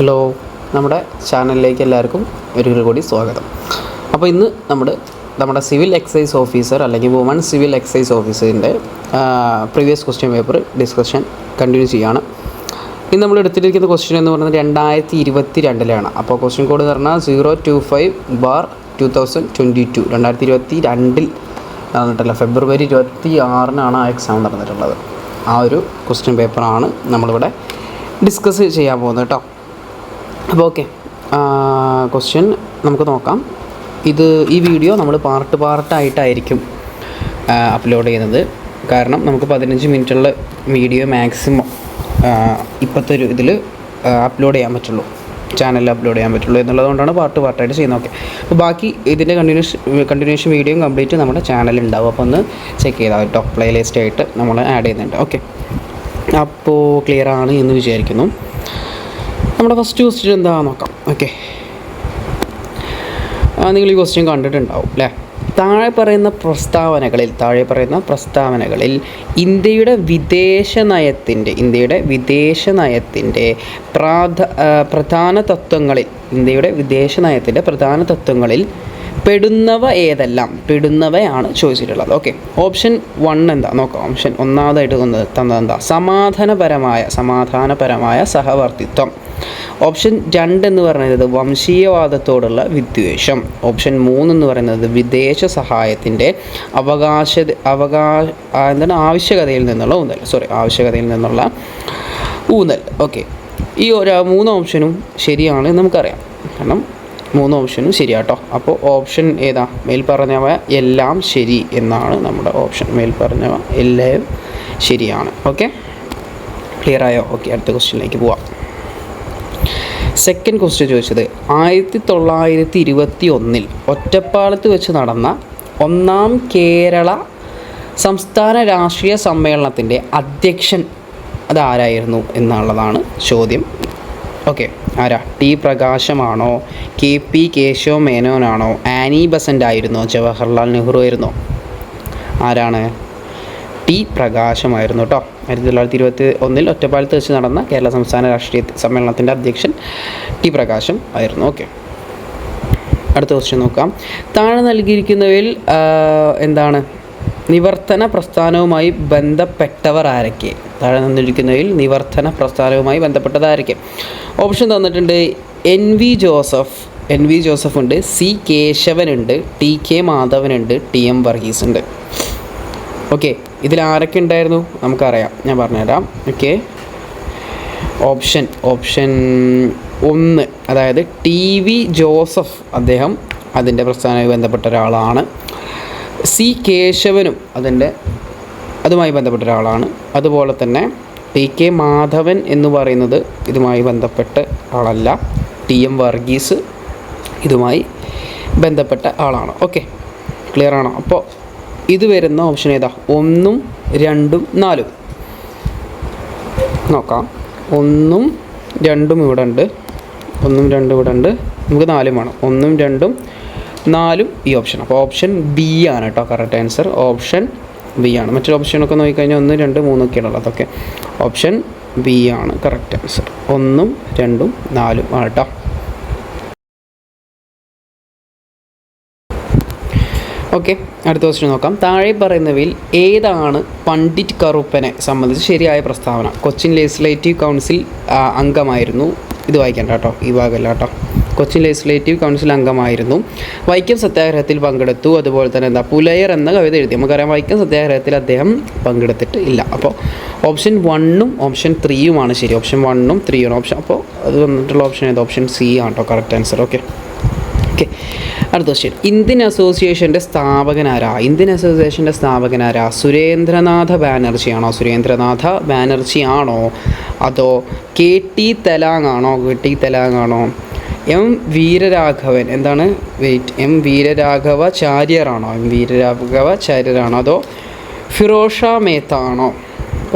Hello, നമ്മുടെ ചാനലിലേക്ക് എല്ലാവർക്കും ഒരിക്കൽ കൂടി സ്വാഗതം. അപ്പോൾ ഇന്ന് നമ്മുടെ സിവിൽ എക്സൈസ് ഓഫീസർ അല്ലെങ്കിൽ വുമൺ സിവിൽ എക്സൈസ് ഓഫീസറിൻ്റെ previous question paper discussion continue ചെയ്യുകയാണ്. ഇന്ന് നമ്മൾ എടുത്തിരിക്കുന്ന ക്വസ്റ്റ്യൻ എന്ന് പറയുന്നത് 2022 അപ്പോൾ ക്വസ്റ്റ്യൻ കോഡ് എന്ന് പറഞ്ഞാൽ 025/2022 2022 നടന്നിട്ടില്ല. ഫെബ്രുവരി 26 ആ എക്സാം നടന്നിട്ടുള്ളത്. ആ ഒരു ക്വസ്റ്റ്യൻ പേപ്പറാണ് നമ്മളിവിടെ ഡിസ്കസ് ചെയ്യാൻ പോകുന്നത് കേട്ടോ. അപ്പോൾ ഓക്കെ, ക്വസ്റ്റ്യൻ നമുക്ക് നോക്കാം. ഈ വീഡിയോ നമ്മൾ പാർട്ടായിട്ടായിരിക്കും അപ്ലോഡ് ചെയ്യുന്നത്. കാരണം നമുക്ക് 15 മിനിറ്റുള്ള വീഡിയോ മാക്സിമം ഇപ്പോഴത്തെ ഒരു ഇതിൽ അപ്ലോഡ് ചെയ്യാൻ പറ്റുള്ളൂ, ചാനലിൽ അപ്ലോഡ് ചെയ്യാൻ പറ്റുള്ളൂ എന്നുള്ളതുകൊണ്ടാണ് പാർട്ടായിട്ട് ചെയ്യുന്നത്. ഓക്കെ, അപ്പോൾ ബാക്കി ഇതിൻ്റെ കണ്ടിന്യൂഷൻ വീഡിയോയും കംപ്ലീറ്റ് നമ്മുടെ ചാനലിൽ ഉണ്ടാവും. അപ്പോൾ ഒന്ന് ചെക്ക് ചെയ്താൽ കേട്ടോ, പ്ലേലിസ്റ്റ് ആയിട്ട് നമ്മൾ ആഡ് ചെയ്യുന്നുണ്ട്. ഓക്കെ, അപ്പോൾ ക്ലിയർ ആണ് എന്ന് വിചാരിക്കുന്നു. നമ്മുടെ ഫസ്റ്റ് ക്വസ്റ്റ്യൻ എന്താണെന്ന് നോക്കാം. ഓക്കെ, നിങ്ങൾ ഈ ക്വസ്റ്റ്യൻ കണ്ടിട്ടുണ്ടാവും അല്ലേ? താഴെ പറയുന്ന പ്രസ്താവനകളിൽ ഇന്ത്യയുടെ വിദേശ നയത്തിൻ്റെ പ്രധാന തത്വങ്ങളിൽ പെടുന്നവയാണ് ചോദിച്ചിട്ടുള്ളത്. ഓക്കെ, ഓപ്ഷൻ 1 എന്താ നോക്കാം. ഓപ്ഷൻ ഒന്നാമതായിട്ട് തന്നത് എന്താ? സമാധാനപരമായ സഹവർത്തിത്വം. ഓപ്ഷൻ 2 എന്ന് പറയുന്നത് വംശീയവാദത്തോടുള്ള വിദ്വേഷം. ഓപ്ഷൻ 3 എന്ന് പറയുന്നത് വിദേശ സഹായത്തിൻ്റെ ആവശ്യകതയിൽ നിന്നുള്ള ഊന്നൽ. ഓക്കെ, ഈ 3 ഓപ്ഷനും ശരിയാണ് നമുക്കറിയാം, കാരണം 3 ഓപ്ഷനും ശരിയാട്ടോ. അപ്പോൾ ഓപ്ഷൻ ഏതാ? മേൽപ്പറഞ്ഞവ എല്ലാം ശരി എന്നാണ് നമ്മുടെ ഓപ്ഷൻ. മേൽപ്പറഞ്ഞവ എല്ലാം ശരിയാണ്. ഓക്കെ, ക്ലിയർ ആയോ? ഓക്കെ, അടുത്ത ക്വസ്റ്റ്യനിലേക്ക് പോവാം. സെക്കൻഡ് ക്വസ്റ്റ്യൻ ചോദിച്ചത് 1921 ഒറ്റപ്പാലത്ത് വെച്ച് നടന്ന 1-ാം കേരള സംസ്ഥാന രാഷ്ട്രീയ സമ്മേളനത്തിൻ്റെ അധ്യക്ഷൻ അതാരായിരുന്നു എന്നുള്ളതാണ് ചോദ്യം. ഓക്കെ, ആരാ? ടി പ്രകാശമാണോ, KP കേശവ മേനോനാണോ, ആനി ബസൻ്റ് ആയിരുന്നോ, ജവഹർലാൽ നെഹ്റു ആയിരുന്നോ? ആരാണ്? ടി പ്രകാശമായിരുന്നു കേട്ടോ. 1921 ഒറ്റപ്പാലത്ത് വെച്ച് നടന്ന കേരള സംസ്ഥാന രാഷ്ട്രീയ സമ്മേളനത്തിൻ്റെ അധ്യക്ഷൻ ടി പ്രകാശം ആയിരുന്നു. ഓക്കെ, അടുത്ത ക്വസ്റ്റ്യൻ നോക്കാം. താഴെ നൽകിയിരിക്കുന്നവയിൽ എന്താണ് നിവർത്തന പ്രസ്ഥാനവുമായി ബന്ധപ്പെട്ടവർ ആരൊക്കെ? ബന്ധപ്പെട്ടത് ആരൊക്കെ? ഓപ്ഷൻ തന്നിട്ടുണ്ട്. NV ജോസഫ് ഉണ്ട്, C കേശവനുണ്ട്, TK മാധവനുണ്ട്, TM വർഗീസ് ഉണ്ട്. ഓക്കെ, ഇതിൽ ആരൊക്കെ ഉണ്ടായിരുന്നു നമുക്കറിയാം, ഞാൻ പറഞ്ഞുതരാം. ഓക്കെ, ഓപ്ഷൻ 1 അതായത് TV ജോസഫ്, അദ്ദേഹം അതിൻ്റെ പ്രസ്ഥാനവുമായി ബന്ധപ്പെട്ട ഒരാളാണ്. C കേശവനും അതുമായി ബന്ധപ്പെട്ട ഒരാളാണ്. അതുപോലെ തന്നെ TK മാധവൻ എന്ന് പറയുന്നത് ഇതുമായി ബന്ധപ്പെട്ട ആളല്ല. TM വർഗീസ് ഇതുമായി ബന്ധപ്പെട്ട ആളാണ്. ഓക്കെ, ക്ലിയർ ആണോ? അപ്പോൾ ഇത് വരുന്ന ഓപ്ഷൻ ഏതാ? 1, 2, 4 നോക്കാം. 1, 2 ഇവിടെ ഉണ്ട്, 1, 2 ഇവിടെ ഉണ്ട്, നമുക്ക് 4 വേണം. 1, 2, 4 ഈ ഓപ്ഷൻ. അപ്പോൾ ഓപ്ഷൻ B ആണ് കേട്ടോ കറക്റ്റ് ആൻസർ. ഓപ്ഷൻ B ആണ്. മറ്റൊരു ഓപ്ഷനൊക്കെ നോക്കിക്കഴിഞ്ഞാൽ 1, 2, 3 ഒക്കെയാണ് ഉള്ളത്. ഓക്കെ, ഓപ്ഷൻ B ആണ് കറക്റ്റ് ആൻസർ. 1, 2, 4 ആണ് കേട്ടോ. ഓക്കെ, അടുത്ത ക്വസ്റ്റ്യൻ നോക്കാം. താഴെ പറയുന്നവയിൽ ഏതാണ് പണ്ഡിറ്റ് കറുപ്പനെ സംബന്ധിച്ച് ശരിയായ പ്രസ്താവന? കൊച്ചിൻ ലെജിസ്ലേറ്റീവ് കൗൺസിൽ അംഗമായിരുന്നു. ഇത് വായിക്കണ്ട കേട്ടോ, ഈ ഭാഗമല്ല കേട്ടോ. കൊച്ചിൻ ലെജിസ്ലേറ്റീവ് കൗൺസിൽ അംഗമായിരുന്നു. വൈക്കം സത്യാഗ്രഹത്തിൽ പങ്കെടുത്തു. അതുപോലെ തന്നെ പുലയർ എന്ന കവിത എഴുതി. നമുക്കറിയാം വൈക്കം സത്യാഗ്രഹത്തിൽ അദ്ദേഹം പങ്കെടുത്തിട്ട് ഇല്ല. അപ്പോൾ ഓപ്ഷൻ 1ഉം ഓപ്ഷൻ 3യുമാണ് ശരി. ഓപ്ഷൻ 1ഉം 3യും ഓപ്ഷൻ. അപ്പോൾ അത് വന്നിട്ടുള്ള ഓപ്ഷൻ ഏത്? ഓപ്ഷൻ C ആണ് കേട്ടോ കറക്റ്റ് ആൻസർ. ഓക്കെ, അടുത്ത ക്വസ്റ്റ്യൻ. ഇന്ത്യൻ അസോസിയേഷൻ്റെ സ്ഥാപകനാരാ? സുരേന്ദ്രനാഥ ബാനർജി ആണോ അതോ KT തെലാങ് ആണോ? M Veeraraghavan M വീരരാഘവാചാര്യരാണോ? അതോ ഫിറോസ് ഷാ മേത്ത ആണോ?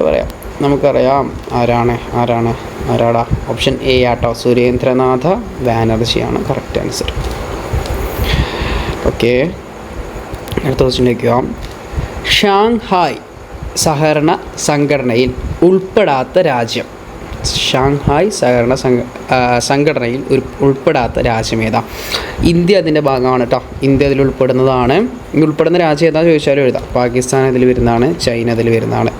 പറയാം, നമുക്കറിയാം ആരാടാ? ഓപ്ഷൻ A ആട്ടോ, സുരേന്ദ്രനാഥ ബാനർജിയാണ് കറക്റ്റ് ആൻസർ. ഓക്കെ, അടുത്ത ക്വസ്റ്റ്യനിലേക്ക് പോകാം. ഷാങ്ഹായ് സഹകരണ സംഘടനയിൽ ഉൾപ്പെടാത്ത രാജ്യം ഷാങ്ഹായ് സഹകരണ സംഘടനയിൽ ഉൾപ്പെടാത്ത രാജ്യമേതാ? ഇന്ത്യ അതിൻ്റെ ഭാഗമാണ് കേട്ടോ. ഇന്ത്യ അതിൽ ഉൾപ്പെടുന്നതാണ്. ഉൾപ്പെടുന്ന രാജ്യം ഏതാണെന്ന് ചോദിച്ചാലും എഴുതാം. പാകിസ്ഥാൻ അതിൽ വരുന്നതാണ്, ചൈന അതിൽ വരുന്നതാണ്.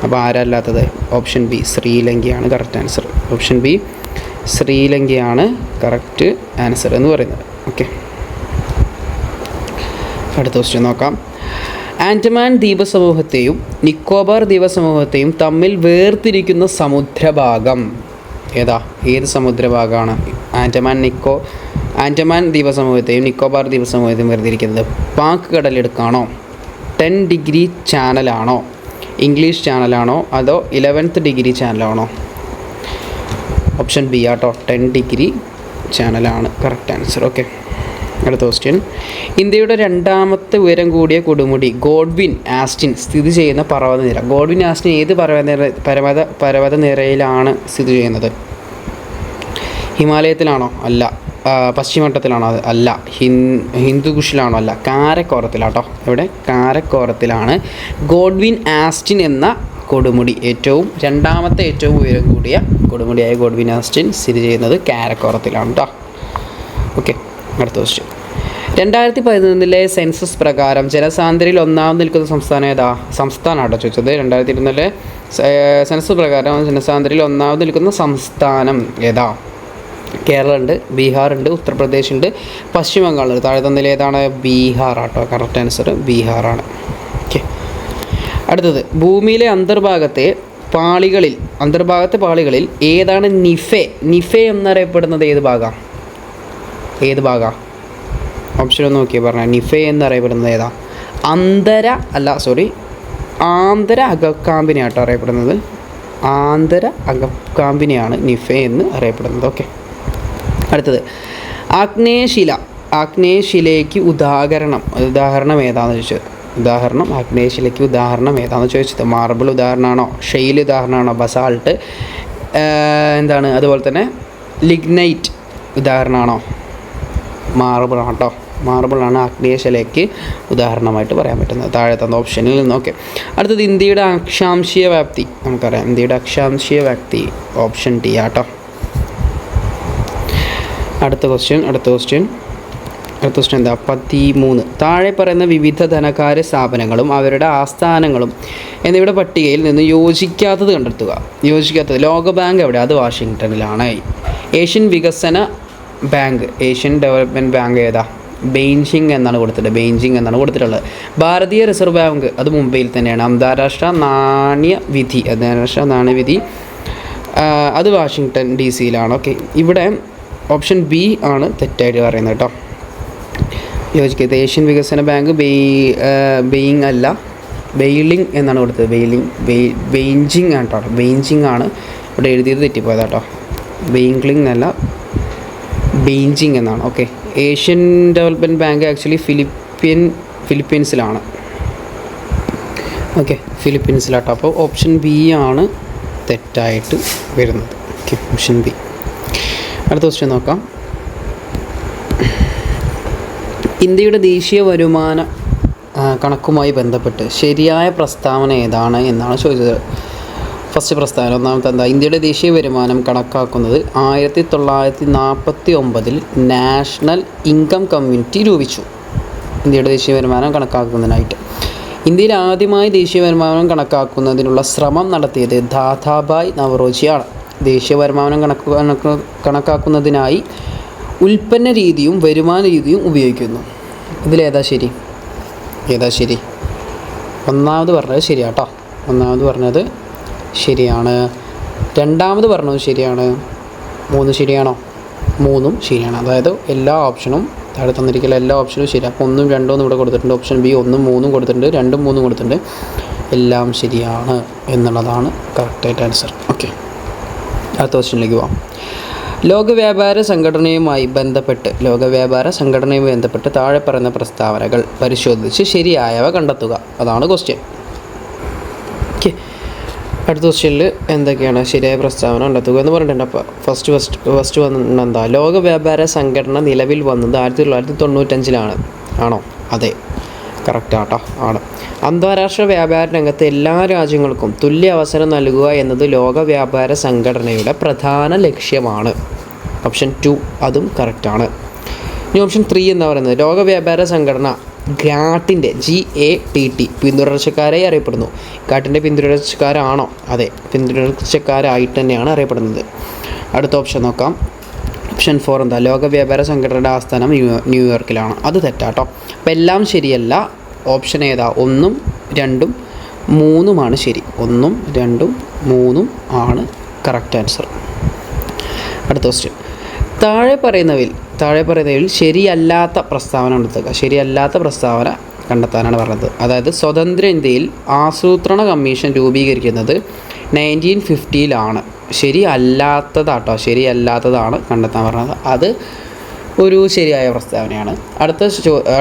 അപ്പോൾ ആരല്ലാത്തത്? ഓപ്ഷൻ ബി ശ്രീലങ്കയാണ് കറക്റ്റ് ആൻസർ. ഓപ്ഷൻ ബി ശ്രീലങ്കയാണ് കറക്റ്റ് ആൻസർ എന്ന് പറയുന്നത്. ഓക്കെ, അടുത്ത ക്വസ്റ്റ്യൻ നോക്കാം. ആൻഡമാൻ ദ്വീപസമൂഹത്തെയും നിക്കോബാർ ദ്വീപസമൂഹത്തെയും തമ്മിൽ വേർതിരിക്കുന്ന സമുദ്രഭാഗം ഏതാ? ഏത് സമുദ്രഭാഗമാണ് ആൻഡമാൻ ദ്വീപസമൂഹത്തെയും നിക്കോബാർ ദ്വീപസമൂഹത്തെയും വേർതിരിക്കുന്നത്? പാക് കടലിടുക്കാണോ, 10 ഡിഗ്രി ചാനലാണോ, ഇംഗ്ലീഷ് ചാനലാണോ, അതോ 11th ഡിഗ്രി ചാനലാണോ? ഓപ്ഷൻ ബി ആട്ടോ, 10 ഡിഗ്രി ചാനലാണ് കറക്റ്റ് ആൻസർ. ഓക്കെ, അടുത്ത ക്വസ്റ്റ്യൻ. ഇന്ത്യയുടെ രണ്ടാമത്തെ ഉയരം കൂടിയ കൊടുമുടി ഗോഡ്വിൻ ആസ്റ്റിൻ സ്ഥിതി ചെയ്യുന്ന പർവ്വതനിര. ഗോഡ്വിൻ ആസ്റ്റിൻ ഏത് പർവ്വതനിരയിലാണ് സ്ഥിതി ചെയ്യുന്നത്? ഹിമാലയത്തിലാണോ? അല്ല. പശ്ചിമഘട്ടത്തിലാണോ? അല്ല. ഹിന്ദുകുഷിലാണോ? അല്ല. കാരക്കോറത്തിലാട്ടോ. ഇവിടെ കാരക്കോറത്തിലാണ് ഗോഡ്വിൻ ആസ്റ്റിൻ എന്ന കൊടുമുടി, രണ്ടാമത്തെ ഏറ്റവും ഉയരം കൂടിയ കൊടുമുടിയായ ഗോഡ്വിൻ ആസ്റ്റിൻ സ്ഥിതി ചെയ്യുന്നത് കാരക്കോറത്തിലാണ് കേട്ടോ. ഓക്കെ, അടുത്ത ക്വസ്റ്റ്യൻ. 2011 സെൻസസ് പ്രകാരം ജനസാന്ദ്രതയിൽ ഒന്നാമത് നിൽക്കുന്ന സംസ്ഥാനം ഏതാ? സംസ്ഥാനമാട്ടോ ചോദിച്ചത്. 2021 സെൻസസ് പ്രകാരം ജനസാന്ദ്രതയിൽ ഒന്നാമത് നിൽക്കുന്ന സംസ്ഥാനം ഏതാ? കേരളമുണ്ട്, ബീഹാറുണ്ട്, ഉത്തർപ്രദേശ്, പശ്ചിമ ബംഗാളുണ്ട്. താഴെ തന്നതിൽ ഏതാണ്? ബീഹാർ ആട്ടോ കറക്റ്റ് ആൻസർ. ബീഹാറാണ്. ഓക്കെ, അടുത്തത്. ഭൂമിയിലെ അന്തർഭാഗത്തെ പാളികളിൽ ഏതാണ് നിഫെ എന്നറിയപ്പെടുന്നത്? ഏത് ഭാഗം? ഓപ്ഷൻ ഒന്ന് നോക്കിയാൽ പറഞ്ഞാൽ നിഫെ എന്നറിയപ്പെടുന്നത് ഏതാ? ആന്തര അകക്കാമ്പിനെയാട്ടോ അറിയപ്പെടുന്നത്. ആന്തര അകക്കാമ്പിനെയാണ് നിഫെ എന്ന് അറിയപ്പെടുന്നത്. ഓക്കെ, അടുത്തത്. ആഗ്നേയശിലയ്ക്ക് ഉദാഹരണം ഏതാണെന്ന് ചോദിച്ചത്? ആഗ്നേയശിലയ്ക്ക് ഉദാഹരണം ഏതാണെന്ന് ചോദിച്ചത്? മാർബിൾ ഉദാഹരണമാണോ, ഷെയിൽ ഉദാഹരണമാണോ, ബസാൾട്ട് അതുപോലെ തന്നെ ലിഗ്നൈറ്റ് ഉദാഹരണമാണോ? മാർബിളാണ് കേട്ടോ. മാർബിളാണ് ആഗ്നേയശിലയ്ക്ക് ഉദാഹരണമായിട്ട് പറയാൻ പറ്റുന്നത്. താഴെ തന്ന ഓപ്ഷനിൽ നിന്ന്. ഓക്കെ, അടുത്തത്. ഇന്ത്യയുടെ അക്ഷാംശീയ വ്യാപ്തി നമുക്കറിയാം. ഇന്ത്യയുടെ അക്ഷാംശീയ വ്യാപ്തി ഓപ്ഷൻ ഡി ആട്ടോ. അടുത്ത ക്വസ്റ്റ്യൻ എന്താ? 13. താഴെ പറയുന്ന വിവിധ ധനകാര്യ സ്ഥാപനങ്ങളും അവരുടെ ആസ്ഥാനങ്ങളും എന്നിവയുടെ പട്ടികയിൽ നിന്ന് യോജിക്കാത്തത് കണ്ടെത്തുക. ലോകബാങ്ക് എവിടെ? അത് വാഷിങ്ടണിലാണ്. ഏഷ്യൻ വികസന ബാങ്ക്, ഏഷ്യൻ ഡെവലപ്മെൻറ്റ് ബാങ്ക് ഏതാ? ബെയ്ജിംഗ് എന്നാണ് കൊടുത്തിട്ടുള്ളത്. ഭാരതീയ റിസർവ് ബാങ്ക് അത് മുംബൈയിൽ തന്നെയാണ്. അന്താരാഷ്ട്ര നാണ്യനിധി അത് വാഷിങ്ടൺ DC-യിലാണ്. ഓക്കെ, ഇവിടെ ഓപ്ഷൻ ബി ആണ് തെറ്റായിട്ട് പറയുന്നത് കേട്ടോ. യോജിക്കരുത്. ഏഷ്യൻ വികസന ബാങ്ക് ബെയിങ് അല്ല, ബെയ്ലിംഗ് എന്നാണ് കൊടുത്തത്. ബെയ്ജിംഗ് ആണ് കേട്ടോ. ബെയ്ജിംഗ് ആണ് ഇവിടെ എഴുതിയത്, തെറ്റിപ്പോയത് കേട്ടോ. ബെയ്ലിംഗ് അല്ല, ബെയ്ജിംഗ് എന്നാണ്. Okay, Asian development bank actually ഫിലിപ്പീൻസിലാണ്. ഓക്കെ, ഫിലിപ്പീൻസിലാട്ടോ. അപ്പോൾ ഓപ്ഷൻ ബി ആണ് തെറ്റായിട്ട് വരുന്നത്. Okay, option B. അടുത്ത ക്വസ്റ്റ്യൻ നോക്കാം. ഇന്ത്യയുടെ ദേശീയ വരുമാന കണക്കുമായി ബന്ധപ്പെട്ട് ശരിയായ പ്രസ്താവന ഏതാണ് എന്നാണ് ചോദിച്ചത്. ഫസ്റ്റ് പ്രസ്താവന ഒന്നാമത്തെ എന്താ? ഇന്ത്യയുടെ ദേശീയ വരുമാനം കണക്കാക്കുന്നത് 1949 നാഷണൽ ഇൻകം കമ്മ്യൂണിറ്റി രൂപിച്ചു. ഇന്ത്യയുടെ ദേശീയ വരുമാനം കണക്കാക്കുന്നതിനായിട്ട് ഇന്ത്യയിൽ ആദ്യമായി ദേശീയ വരുമാനം കണക്കാക്കുന്നതിനുള്ള ശ്രമം നടത്തിയത് ദാദാഭായ് നവറോജിയാണ്. ദേശീയ വരുമാനം കണക്കാക്കുന്നതിനായി ഉൽപ്പന്ന രീതിയും വരുമാന രീതിയും ഉപയോഗിക്കുന്നു. ഇതിലേതാ ശരി? ഒന്നാമത് പറഞ്ഞത് ശരിയാട്ടോ. ശരിയാണ്. രണ്ടാമത് പറഞ്ഞത് ശരിയാണ്. 3 ശരിയാണോ? 3ഉം ശരിയാണ്. അതായത് എല്ലാ ഓപ്ഷനും താഴെ തന്നിരിക്കുന്ന എല്ലാ ഓപ്ഷനും ശരി. അപ്പോൾ 1ഉം 2ഉം ഇവിടെ കൊടുത്തിട്ടുണ്ട്. ഓപ്ഷൻ ബി 1ഉം 3ഉം കൊടുത്തിട്ടുണ്ട്, 2ഉം 3ഉം കൊടുത്തിട്ടുണ്ട്. എല്ലാം ശരിയാണ് എന്നുള്ളതാണ് കറക്റ്റായിട്ട് ആൻസർ. ഓക്കെ, അടുത്ത ക്വസ്റ്റ്യനിലേക്ക് പോകാം. ലോക വ്യാപാര സംഘടനയുമായി ബന്ധപ്പെട്ട് താഴെ പറയുന്ന പ്രസ്താവനകൾ പരിശോധിച്ച് ശരിയായവ കണ്ടെത്തുക. അതാണ് ക്വസ്റ്റ്യൻ. ഓക്കെ, അടുത്ത ക്വസ്റ്റ്യനിൽ എന്തൊക്കെയാണ് ശരിയായ പ്രസ്താവന കണ്ടെത്തുക എന്ന് പറഞ്ഞിട്ടുണ്ട്. അപ്പോൾ ഫസ്റ്റ് വന്നിട്ടുണ്ട് എന്താ? ലോക വ്യാപാര സംഘടന നിലവിൽ വന്നത് 1995 ആണോ? അതെ. കറക്റ്റ് ആട്ടോ, ആണ്. അന്താരാഷ്ട്ര വ്യാപാര രംഗത്ത് എല്ലാ രാജ്യങ്ങൾക്കും തുല്യ അവസരം നൽകുക എന്നത് ലോക വ്യാപാര സംഘടനയുടെ പ്രധാന ലക്ഷ്യമാണ്. ഓപ്ഷൻ 2 അതും കറക്റ്റാണ്. ഇനി ഓപ്ഷൻ 3 എന്ന് പറയുന്നത് ലോക വ്യാപാര സംഘടന ഗാട്ടിൻ്റെ GATT പിന്തുടർച്ചക്കാരായി അറിയപ്പെടുന്നു. ഗാട്ടിൻ്റെ പിന്തുടർച്ചക്കാരാണോ? അതെ, പിന്തുടർച്ചക്കാരായിട്ട് തന്നെയാണ് അറിയപ്പെടുന്നത്. അടുത്ത ഓപ്ഷൻ നോക്കാം. ഓപ്ഷൻ 4 എന്താ? ലോക വ്യാപാര സംഘടനയുടെ ആസ്ഥാനം ന്യൂയോർക്കിലാണ്. അത് തെറ്റാട്ടോ. അപ്പം എല്ലാം ശരിയല്ല. ഓപ്ഷൻ ഏതാ? 1, 2, 3 ശരി. 1, 2, 3 ആണ് കറക്റ്റ് ആൻസർ. അടുത്ത ക്വസ്റ്റ്യൻ. താഴെ പറയുന്നവയിൽ ശരിയല്ലാത്ത പ്രസ്താവന കണ്ടെത്തുക. ശരിയല്ലാത്ത പ്രസ്താവന കണ്ടെത്താനാണ് പറഞ്ഞത്. അതായത് സ്വതന്ത്ര ഇന്ത്യയിൽ ആസൂത്രണ കമ്മീഷൻ രൂപീകരിക്കുന്നത് 1950-ലാണ്. ശരിയല്ലാത്തതാണ് കണ്ടെത്താൻ പറഞ്ഞത്. അത് ഒരു ശരിയായ പ്രസ്താവനയാണ്.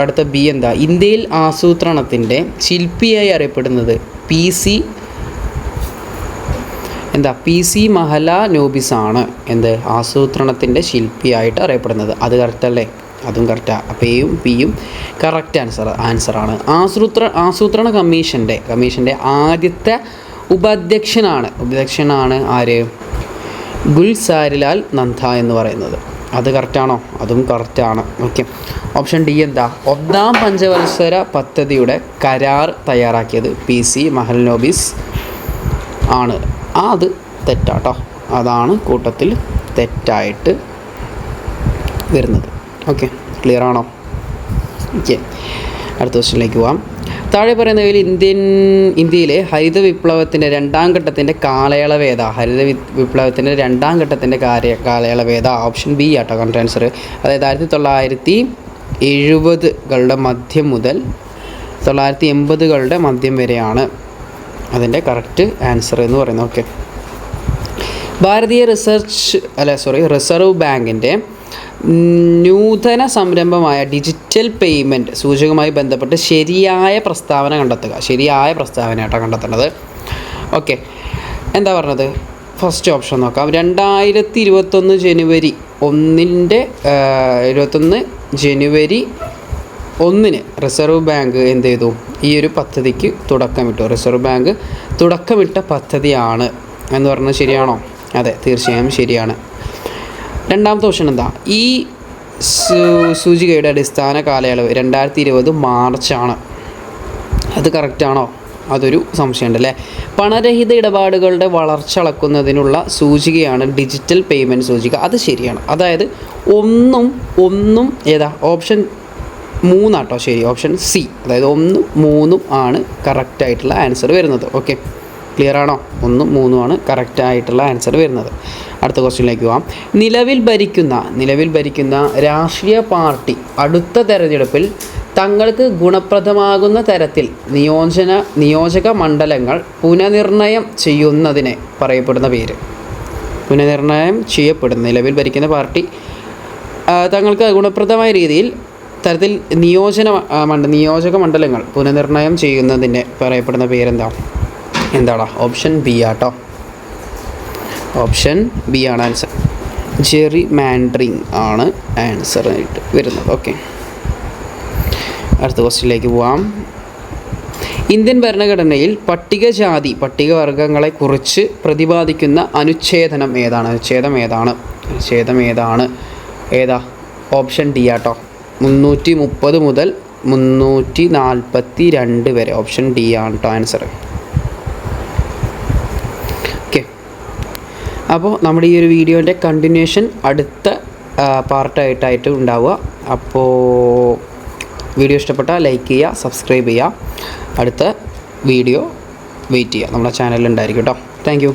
അടുത്ത ബി എന്താ? ഇന്ത്യയിൽ ആസൂത്രണത്തിൻ്റെ ശില്പിയായി അറിയപ്പെടുന്നത് PC മഹലാനോബിസ് ആണ്. എന്ത്? ആസൂത്രണത്തിൻ്റെ ശില്പിയായിട്ട് അറിയപ്പെടുന്നത്. അത് കറക്റ്റല്ലേ? അതും കറക്റ്റാണ്. അപ്പോൾ എയും പിയും കറക്റ്റ് ആൻസറാണ്. ആസൂത്രണ കമ്മീഷൻ്റെ ആദ്യത്തെ ഉപാധ്യക്ഷനാണ് ആര്? ഗുൽസാരിലാൽ നന്ദ എന്ന് പറയുന്നത്. അത് കറക്റ്റാണോ? അതും കറക്റ്റാണ്. ഓക്കെ. ഓപ്ഷൻ ഡി എന്താ? 1ാം പഞ്ചവത്സര പദ്ധതിയുടെ കരാർ തയ്യാറാക്കിയത് PC മഹലനോബിസ് ആണ്. അത് തെറ്റാട്ടോ. അതാണ് കൂട്ടത്തിൽ തെറ്റായിട്ട് വരുന്നത്. ഓക്കെ, ക്ലിയർ ആണോ? ഓക്കെ, അടുത്ത ക്വസ്റ്റ്യനിലേക്ക് പോവാം. താഴെ പറയുന്നവയിൽ ഇന്ത്യയിലെ ഹരിത വിപ്ലവത്തിൻ്റെ 2ാം ഘട്ടത്തിൻ്റെ കാലയളവ് ഏതാ? ഹരിത വിപ്ലവത്തിൻ്റെ 2ാം ഘട്ടത്തിൻ്റെ കാലയളവ് ഏതാ? ഓപ്ഷൻ ബി ആട്ടോ കറക്റ്റ് ആൻസർ. അതായത് 1970-കളുടെ മധ്യം മുതൽ 1980-കളുടെ മധ്യം വരെയാണ് അതിൻ്റെ കറക്റ്റ് ആൻസർ എന്ന് പറയുന്നത്. ഓക്കെ. ഭാരതീയ റിസർവ് ബാങ്കിൻ്റെ നൂതന സംരംഭമായ ഡിജിറ്റൽ പേയ്മെൻറ്റ് സൂചകവുമായി ബന്ധപ്പെട്ട് ശരിയായ പ്രസ്താവന കണ്ടെത്തുക. ശരിയായ പ്രസ്താവനയായിട്ടോ കണ്ടെത്തേണ്ടത്. ഓക്കെ, എന്താ പറഞ്ഞത്? ഫസ്റ്റ് ഓപ്ഷൻ നോക്കാം. 2021 ജനുവരി 1 റിസർവ് ബാങ്ക് എന്ത് ചെയ്തു? ഈ ഒരു പദ്ധതിക്ക് തുടക്കമിട്ടു. റിസർവ് ബാങ്ക് തുടക്കമിട്ട പദ്ധതിയാണ് എന്ന് പറഞ്ഞത് ശരിയാണോ? അതെ, തീർച്ചയായും ശരിയാണ്. രണ്ടാമത്തെ ഓപ്ഷൻ എന്താ? ഈ സൂചികയുടെ അടിസ്ഥാന കാലയളവ് 2020 മാർച്ചാണ്. അത് കറക്റ്റാണോ? അതൊരു സംശയമുണ്ട് അല്ലേ? പണരഹിത ഇടപാടുകളുടെ വളർച്ച അളക്കുന്നതിനുള്ള സൂചികയാണ് ഡിജിറ്റൽ പേയ്മെൻറ്റ് സൂചിക. അത് ശരിയാണ്. അതായത് ഒന്നും ഏതാ? ഓപ്ഷൻ 3 ആട്ടോ ശരി. ഓപ്ഷൻ സി, അതായത് 1, 3 ആണ് കറക്റ്റായിട്ടുള്ള ആൻസർ വരുന്നത്. ഓക്കെ, ക്ലിയർ ആണോ? 1, 3 ആണ് കറക്റ്റായിട്ടുള്ള ആൻസർ വരുന്നത്. അടുത്ത ക്വസ്റ്റ്യനിലേക്ക് പോകാം. നിലവിൽ ഭരിക്കുന്ന രാഷ്ട്രീയ പാർട്ടി അടുത്ത തെരഞ്ഞെടുപ്പിൽ തങ്ങൾക്ക് ഗുണപ്രദമാകുന്ന തരത്തിൽ നിയോജക മണ്ഡലങ്ങൾ പുനർനിർണയം ചെയ്യുന്നതിനെ പറയപ്പെടുന്ന പേര്. നിലവിൽ ഭരിക്കുന്ന പാർട്ടി തങ്ങൾക്ക് ഗുണപ്രദമായ രീതിയിൽ തരത്തിൽ നിയോജക മണ്ഡലങ്ങൾ പുനർനിർണയം ചെയ്യുന്നതിനെ പറയപ്പെടുന്ന എന്താടാ? ഓപ്ഷൻ ബി ആട്ടോ. ഓപ്ഷൻ ബി ആണ് ആൻസർ. ജെറിമാൻഡറിങ് ആണ് ആൻസർ ആയിട്ട് വരുന്നത്. ഓക്കെ, അടുത്ത ക്വസ്റ്റ്യനിലേക്ക് പോവാം. ഇന്ത്യൻ ഭരണഘടനയിൽ പട്ടികവർഗങ്ങളെക്കുറിച്ച് പ്രതിപാദിക്കുന്ന അനുച്ഛേദം ഏതാണ്? ഏതാ? ഓപ്ഷൻ ഡി ആട്ടോ. 330 മുതൽ 342 വരെ. ഓപ്ഷൻ ഡി ആണ് കേട്ടോ ആൻസർ. ഓക്കെ, അപ്പോൾ നമ്മുടെ ഈ ഒരു വീഡിയോൻ്റെ കണ്ടിന്യൂഷൻ അടുത്ത പാർട്ടായിട്ട് ഉണ്ടാവുക. അപ്പോൾ വീഡിയോ ഇഷ്ടപ്പെട്ടാൽ ലൈക്ക് ചെയ്യുക, സബ്സ്ക്രൈബ് ചെയ്യുക. അടുത്ത വീഡിയോ വെയിറ്റ് ചെയ്യുക. നമ്മുടെ ചാനലിൽ ഉണ്ടായിരിക്കും കേട്ടോ. Thank you.